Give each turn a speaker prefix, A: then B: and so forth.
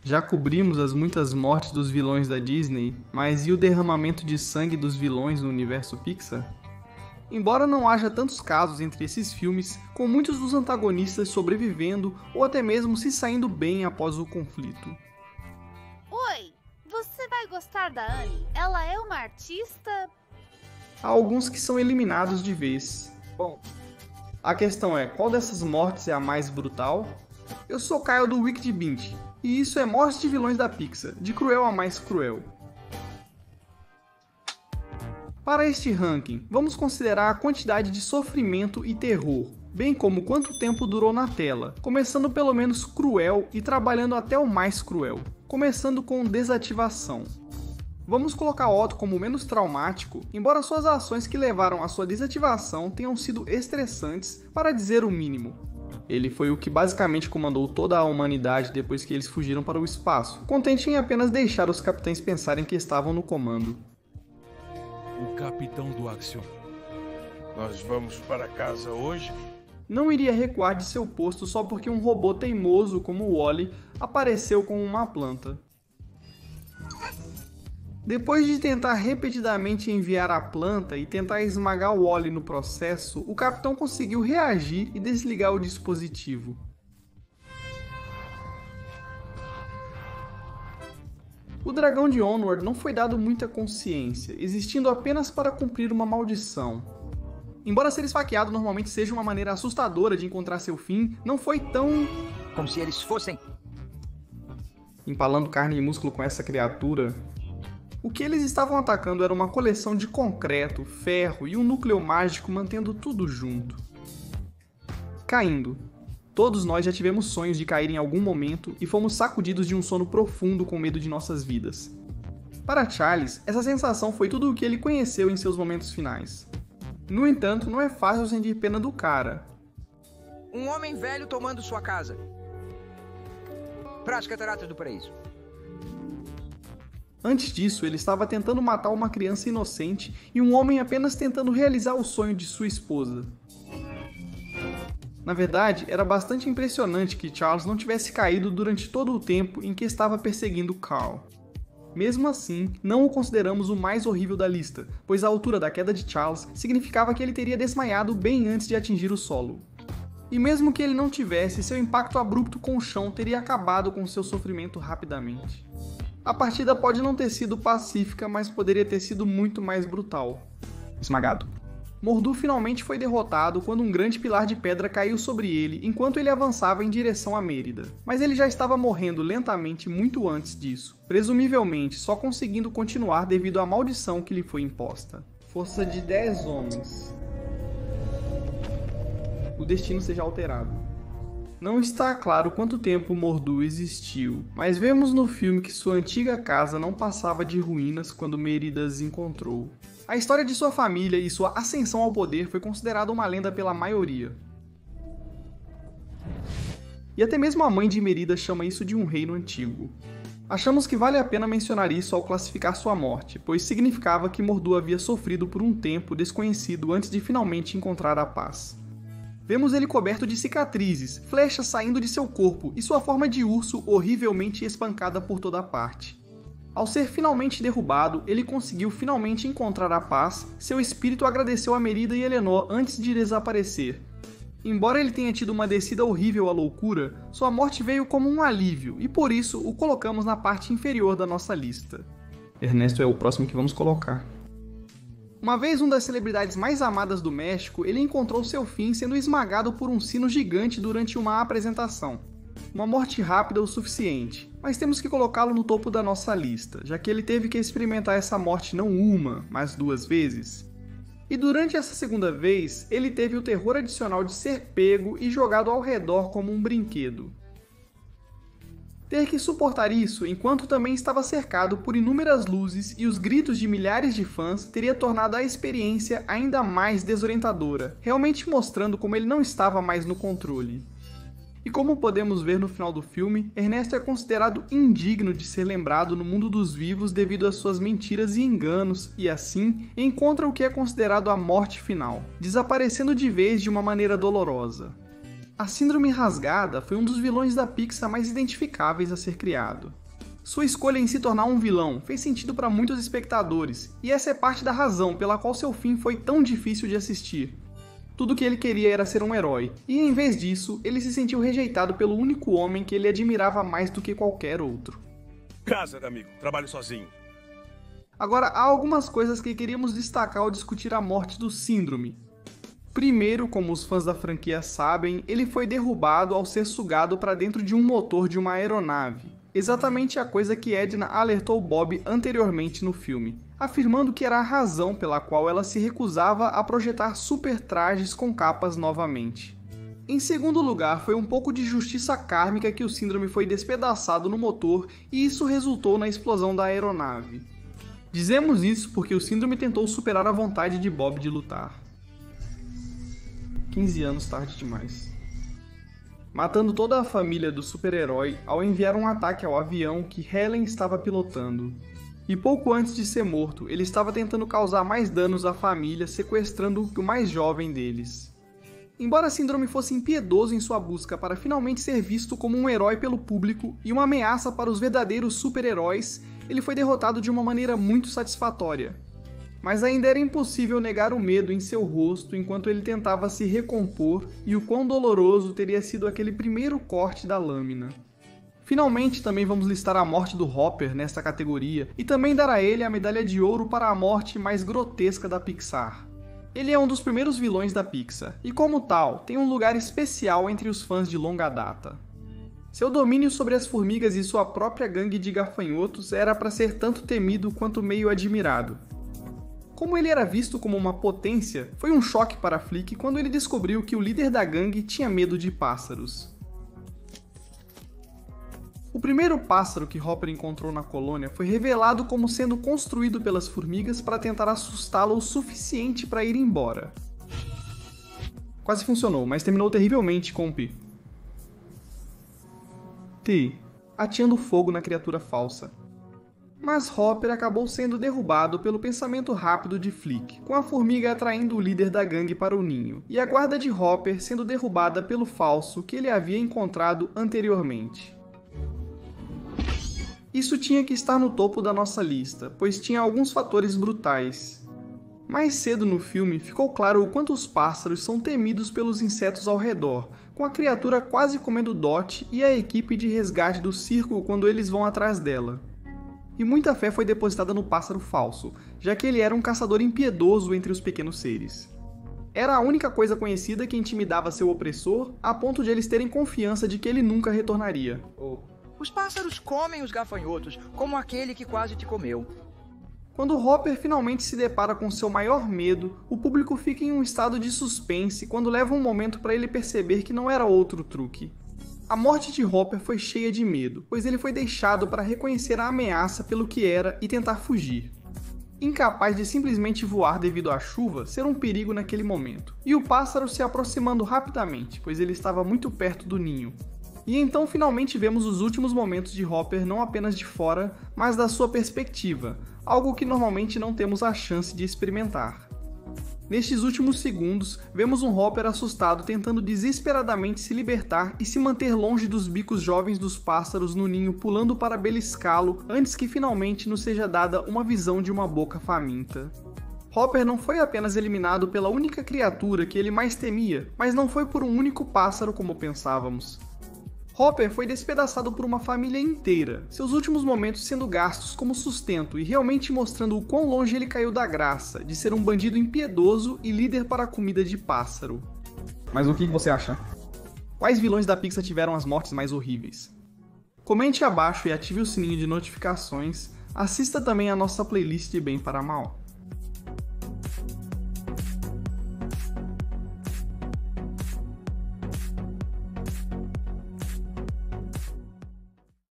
A: Já cobrimos as muitas mortes dos vilões da Disney, mas e o derramamento de sangue dos vilões no universo Pixar? Embora não haja tantos casos entre esses filmes, com muitos dos antagonistas sobrevivendo ou até mesmo se saindo bem após o conflito.
B: Oi, você vai gostar da Annie? Ela é uma artista?
A: Há alguns que são eliminados de vez. Bom, a questão é, qual dessas mortes é a mais brutal? Eu sou Caio do Wicked Binge, e isso é Morte de Vilões da Pixar, de cruel a mais cruel. Para este ranking, vamos considerar a quantidade de sofrimento e terror, bem como quanto tempo durou na tela, começando pelo menos cruel e trabalhando até o mais cruel, começando com desativação. Vamos colocar Otto como menos traumático, embora suas ações que levaram à sua desativação tenham sido estressantes, para dizer o mínimo. Ele foi o que basicamente comandou toda a humanidade depois que eles fugiram para o espaço, contente em apenas deixar os capitães pensarem que estavam no comando.
C: O capitão do Axiom.
D: Nós vamos para casa hoje?
A: Não iria recuar de seu posto só porque um robô teimoso como o Wall-E apareceu com uma planta. Depois de tentar repetidamente enviar a planta e tentar esmagar o Wall-E no processo, o capitão conseguiu reagir e desligar o dispositivo. O dragão de Onward não foi dado muita consciência, existindo apenas para cumprir uma maldição. Embora ser esfaqueado normalmente seja uma maneira assustadora de encontrar seu fim, não foi tão...
E: como se eles fossem...
A: empalando carne e músculo com essa criatura. O que eles estavam atacando era uma coleção de concreto, ferro e um núcleo mágico mantendo tudo junto. Caindo. Todos nós já tivemos sonhos de cair em algum momento e fomos sacudidos de um sono profundo com medo de nossas vidas. Para Charles, essa sensação foi tudo o que ele conheceu em seus momentos finais. No entanto, não é fácil sentir pena do cara.
E: Um homem velho tomando sua casa. Prática Cataratas do Paraíso.
A: Antes disso, ele estava tentando matar uma criança inocente e um homem apenas tentando realizar o sonho de sua esposa. Na verdade, era bastante impressionante que Charles não tivesse caído durante todo o tempo em que estava perseguindo Carl. Mesmo assim, não o consideramos o mais horrível da lista, pois a altura da queda de Charles significava que ele teria desmaiado bem antes de atingir o solo. E mesmo que ele não tivesse, seu impacto abrupto com o chão teria acabado com seu sofrimento rapidamente. A partida pode não ter sido pacífica, mas poderia ter sido muito mais brutal. Esmagado. Mordu finalmente foi derrotado quando um grande pilar de pedra caiu sobre ele enquanto ele avançava em direção a Mérida. Mas ele já estava morrendo lentamente muito antes disso, presumivelmente só conseguindo continuar devido à maldição que lhe foi imposta. Força de 10 homens. O destino seja alterado. Não está claro quanto tempo Mordu existiu, mas vemos no filme que sua antiga casa não passava de ruínas quando Mérida as encontrou. A história de sua família e sua ascensão ao poder foi considerada uma lenda pela maioria. E até mesmo a mãe de Mérida chama isso de um reino antigo. Achamos que vale a pena mencionar isso ao classificar sua morte, pois significava que Mordu havia sofrido por um tempo desconhecido antes de finalmente encontrar a paz. Vemos ele coberto de cicatrizes, flechas saindo de seu corpo e sua forma de urso horrivelmente espancada por toda parte. Ao ser finalmente derrubado, ele conseguiu finalmente encontrar a paz, seu espírito agradeceu a Mérida e Eleanor antes de desaparecer. Embora ele tenha tido uma descida horrível à loucura, sua morte veio como um alívio e por isso o colocamos na parte inferior da nossa lista. Ernesto é o próximo que vamos colocar. Uma vez uma das celebridades mais amadas do México, ele encontrou seu fim sendo esmagado por um sino gigante durante uma apresentação. Uma morte rápida o suficiente, mas temos que colocá-lo no topo da nossa lista, já que ele teve que experimentar essa morte não uma, mas 2 vezes. E durante essa segunda vez, ele teve o terror adicional de ser pego e jogado ao redor como um brinquedo. Ter que suportar isso enquanto também estava cercado por inúmeras luzes e os gritos de milhares de fãs teria tornado a experiência ainda mais desorientadora, realmente mostrando como ele não estava mais no controle. E como podemos ver no final do filme, Ernesto é considerado indigno de ser lembrado no mundo dos vivos devido às suas mentiras e enganos, e assim, encontra o que é considerado a morte final, desaparecendo de vez de uma maneira dolorosa. A Síndrome Rasgada foi um dos vilões da Pixar mais identificáveis a ser criado. Sua escolha em se tornar um vilão fez sentido para muitos espectadores, e essa é parte da razão pela qual seu fim foi tão difícil de assistir. Tudo que ele queria era ser um herói, e em vez disso, ele se sentiu rejeitado pelo único homem que ele admirava mais do que qualquer outro.
D: Casa, amigo. Trabalho sozinho.
A: Agora, há algumas coisas que queríamos destacar ao discutir a morte do Síndrome. Primeiro, como os fãs da franquia sabem, ele foi derrubado ao ser sugado para dentro de um motor de uma aeronave. Exatamente a coisa que Edna alertou Bob anteriormente no filme, afirmando que era a razão pela qual ela se recusava a projetar super trajes com capas novamente. Em segundo lugar, foi um pouco de justiça kármica que o Síndrome foi despedaçado no motor e isso resultou na explosão da aeronave. Dizemos isso porque o Síndrome tentou superar a vontade de Bob de lutar. 15 anos tarde demais. Matando toda a família do super-herói ao enviar um ataque ao avião que Helen estava pilotando. E pouco antes de ser morto, ele estava tentando causar mais danos à família, sequestrando o mais jovem deles. Embora Síndrome fosse impiedoso em sua busca para finalmente ser visto como um herói pelo público e uma ameaça para os verdadeiros super-heróis, ele foi derrotado de uma maneira muito satisfatória. Mas ainda era impossível negar o medo em seu rosto enquanto ele tentava se recompor e o quão doloroso teria sido aquele primeiro corte da lâmina. Finalmente também vamos listar a morte do Hopper nesta categoria e também dar a ele a medalha de ouro para a morte mais grotesca da Pixar. Ele é um dos primeiros vilões da Pixar e, como tal, tem um lugar especial entre os fãs de longa data. Seu domínio sobre as formigas e sua própria gangue de gafanhotos era para ser tanto temido quanto meio admirado. Como ele era visto como uma potência, foi um choque para Flick quando ele descobriu que o líder da gangue tinha medo de pássaros. O primeiro pássaro que Hopper encontrou na colônia foi revelado como sendo construído pelas formigas para tentar assustá-lo o suficiente para ir embora. Quase funcionou, mas terminou terrivelmente com P. T. Ateando fogo na criatura falsa. Mas Hopper acabou sendo derrubado pelo pensamento rápido de Flick, com a formiga atraindo o líder da gangue para o ninho, e a guarda de Hopper sendo derrubada pelo falso que ele havia encontrado anteriormente. Isso tinha que estar no topo da nossa lista, pois tinha alguns fatores brutais. Mais cedo no filme ficou claro o quanto os pássaros são temidos pelos insetos ao redor, com a criatura quase comendo Dot e a equipe de resgate do circo quando eles vão atrás dela. E muita fé foi depositada no pássaro falso, já que ele era um caçador impiedoso entre os pequenos seres. Era a única coisa conhecida que intimidava seu opressor, a ponto de eles terem confiança de que ele nunca retornaria.
E: Os pássaros comem os gafanhotos, como aquele que quase te comeu.
A: Quando Hopper finalmente se depara com seu maior medo, o público fica em um estado de suspense quando leva um momento para ele perceber que não era outro truque. A morte de Hopper foi cheia de medo, pois ele foi deixado para reconhecer a ameaça pelo que era e tentar fugir. Incapaz de simplesmente voar devido à chuva, ser um perigo naquele momento, e o pássaro se aproximando rapidamente, pois ele estava muito perto do ninho. E então finalmente vemos os últimos momentos de Hopper não apenas de fora, mas da sua perspectiva, algo que normalmente não temos a chance de experimentar. Nestes últimos segundos, vemos um Hopper assustado tentando desesperadamente se libertar e se manter longe dos bicos jovens dos pássaros no ninho pulando para beliscá-lo antes que finalmente nos seja dada uma visão de uma boca faminta. Hopper não foi apenas eliminado pela única criatura que ele mais temia, mas não foi por um único pássaro como pensávamos. Hopper foi despedaçado por uma família inteira, seus últimos momentos sendo gastos como sustento e realmente mostrando o quão longe ele caiu da graça, de ser um bandido impiedoso e líder para a comida de pássaro. Mas o que você acha? Quais vilões da Pixar tiveram as mortes mais horríveis? Comente abaixo e ative o sininho de notificações, assista também a nossa playlist de Bem para Mal.